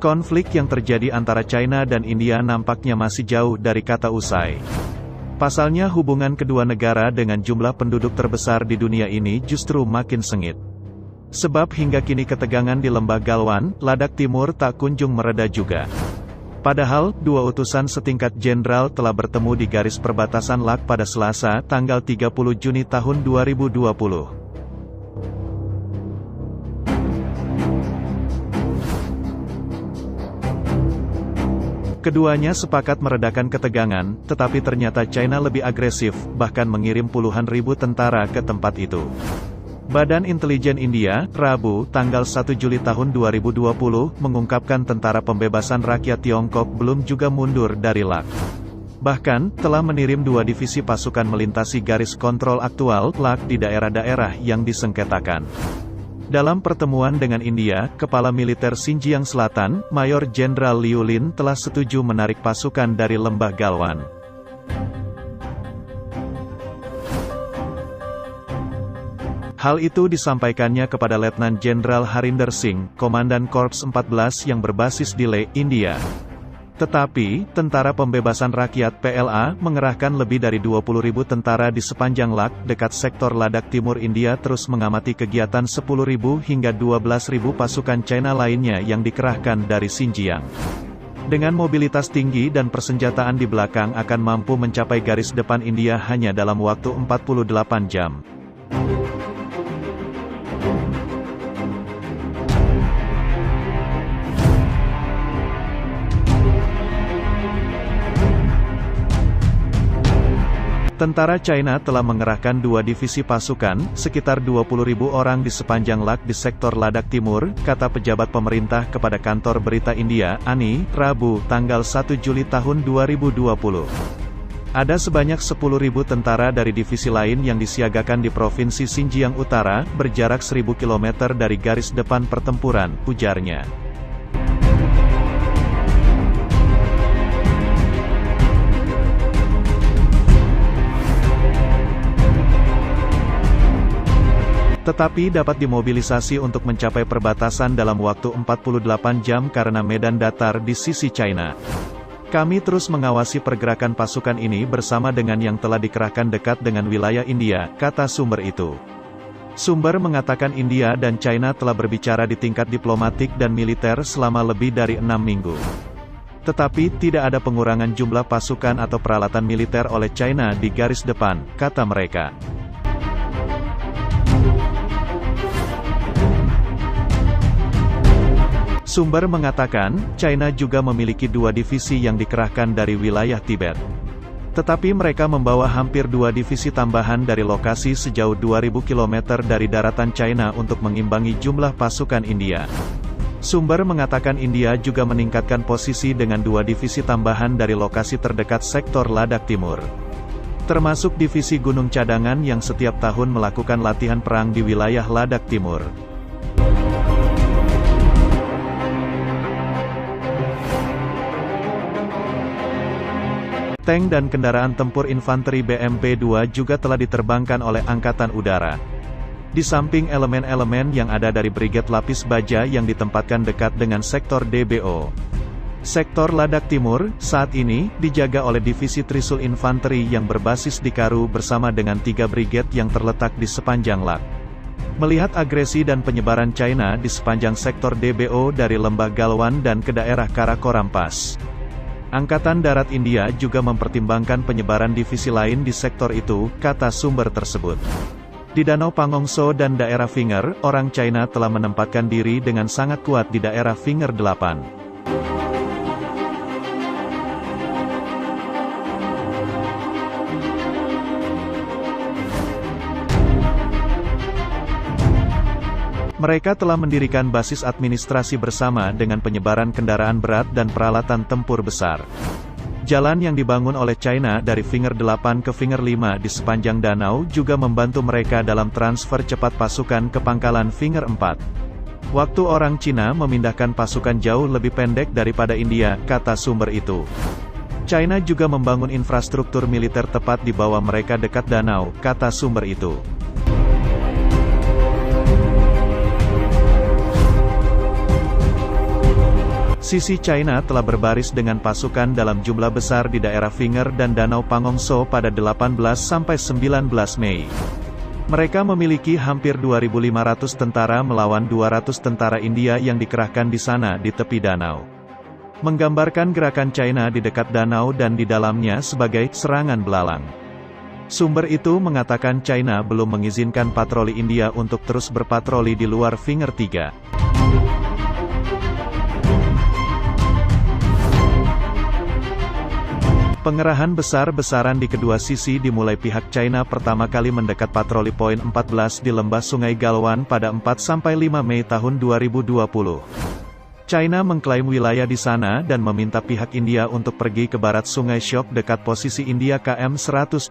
Konflik yang terjadi antara China dan India nampaknya masih jauh dari kata usai. Pasalnya hubungan kedua negara dengan jumlah penduduk terbesar di dunia ini justru makin sengit. Sebab hingga kini ketegangan di Lembah Galwan, Ladakh Timur tak kunjung mereda juga. Padahal, dua utusan setingkat jenderal telah bertemu di garis perbatasan Ladakh pada Selasa, tanggal 30 Juni tahun 2020. Keduanya sepakat meredakan ketegangan, tetapi ternyata China lebih agresif, bahkan mengirim puluhan ribu tentara ke tempat itu. Badan Intelijen India, Rabu, tanggal 1 Juli tahun 2020, mengungkapkan Tentara Pembebasan Rakyat Tiongkok belum juga mundur dari Ladakh. Bahkan, telah mengirim 2 divisi pasukan melintasi garis kontrol aktual Ladakh di daerah-daerah yang disengketakan. Dalam pertemuan dengan India, Kepala Militer Xinjiang Selatan, Mayor Jenderal Liu Lin telah setuju menarik pasukan dari Lembah Galwan. Hal itu disampaikannya kepada Letnan Jenderal Harinder Singh, Komandan Korps 14 yang berbasis di Leh, India. Tetapi, Tentara Pembebasan Rakyat (PLA) mengerahkan lebih dari 20.000 tentara di sepanjang Ladakh, dekat sektor Ladakh Timur. India terus mengamati kegiatan 10.000 hingga 12.000 pasukan China lainnya yang dikerahkan dari Xinjiang. Dengan mobilitas tinggi dan persenjataan di belakang akan mampu mencapai garis depan India hanya dalam waktu 48 jam. Tentara China telah mengerahkan 2 divisi pasukan, sekitar 20.000 orang di sepanjang Ladakh di sektor Ladakh Timur, kata pejabat pemerintah kepada kantor berita India, ANI, Rabu, tanggal 1 Juli tahun 2020. Ada sebanyak 10.000 tentara dari divisi lain yang disiagakan di Provinsi Xinjiang Utara, berjarak 1.000 km dari garis depan pertempuran, ujarnya. Tetapi dapat dimobilisasi untuk mencapai perbatasan dalam waktu 48 jam karena medan datar di sisi China. Kami terus mengawasi pergerakan pasukan ini bersama dengan yang telah dikerahkan dekat dengan wilayah India, kata sumber itu. Sumber mengatakan India dan China telah berbicara di tingkat diplomatik dan militer selama lebih dari 6 minggu. Tetapi tidak ada pengurangan jumlah pasukan atau peralatan militer oleh China di garis depan, kata mereka. Sumber mengatakan, China juga memiliki 2 divisi yang dikerahkan dari wilayah Tibet. Tetapi mereka membawa hampir 2 divisi tambahan dari lokasi sejauh 2.000 km dari daratan China untuk mengimbangi jumlah pasukan India. Sumber mengatakan India juga meningkatkan posisi dengan 2 divisi tambahan dari lokasi terdekat sektor Ladakh Timur. Termasuk divisi gunung cadangan yang setiap tahun melakukan latihan perang di wilayah Ladakh Timur. Tank dan kendaraan tempur infanteri BMP-2 juga telah diterbangkan oleh Angkatan Udara. Di samping elemen-elemen yang ada dari Brigade Lapis Baja yang ditempatkan dekat dengan sektor DBO. Sektor Ladakh Timur, saat ini, dijaga oleh Divisi Trisul Infanteri yang berbasis di Karu bersama dengan 3 brigade yang terletak di sepanjang Ladakh. Melihat agresi dan penyebaran China di sepanjang sektor DBO dari Lembah Galwan dan ke daerah Karakoram Pass, Angkatan Darat India juga mempertimbangkan penyebaran divisi lain di sektor itu, kata sumber tersebut. Di Danau Pangongso dan daerah Finger, orang China telah menempatkan diri dengan sangat kuat di daerah Finger 8. Mereka telah mendirikan basis administrasi bersama dengan penyebaran kendaraan berat dan peralatan tempur besar. Jalan yang dibangun oleh China dari Finger 8 ke Finger 5 di sepanjang danau juga membantu mereka dalam transfer cepat pasukan ke pangkalan Finger 4. Waktu orang Cina memindahkan pasukan jauh lebih pendek daripada India, kata sumber itu. China juga membangun infrastruktur militer tepat di bawah mereka dekat danau, kata sumber itu. Sisi China telah berbaris dengan pasukan dalam jumlah besar di daerah Finger dan Danau Pangongso pada 18–19 Mei. Mereka memiliki hampir 2.500 tentara melawan 200 tentara India yang dikerahkan di sana di tepi danau. Menggambarkan gerakan China di dekat danau dan di dalamnya sebagai serangan belalang. Sumber itu mengatakan China belum mengizinkan patroli India untuk terus berpatroli di luar Finger 3. Pengerahan besar-besaran di kedua sisi dimulai pihak China pertama kali mendekat patroli poin 14 di lembah Sungai Galwan pada 4–5 Mei tahun 2020. China mengklaim wilayah di sana dan meminta pihak India untuk pergi ke barat Sungai Syok dekat posisi India KM 120.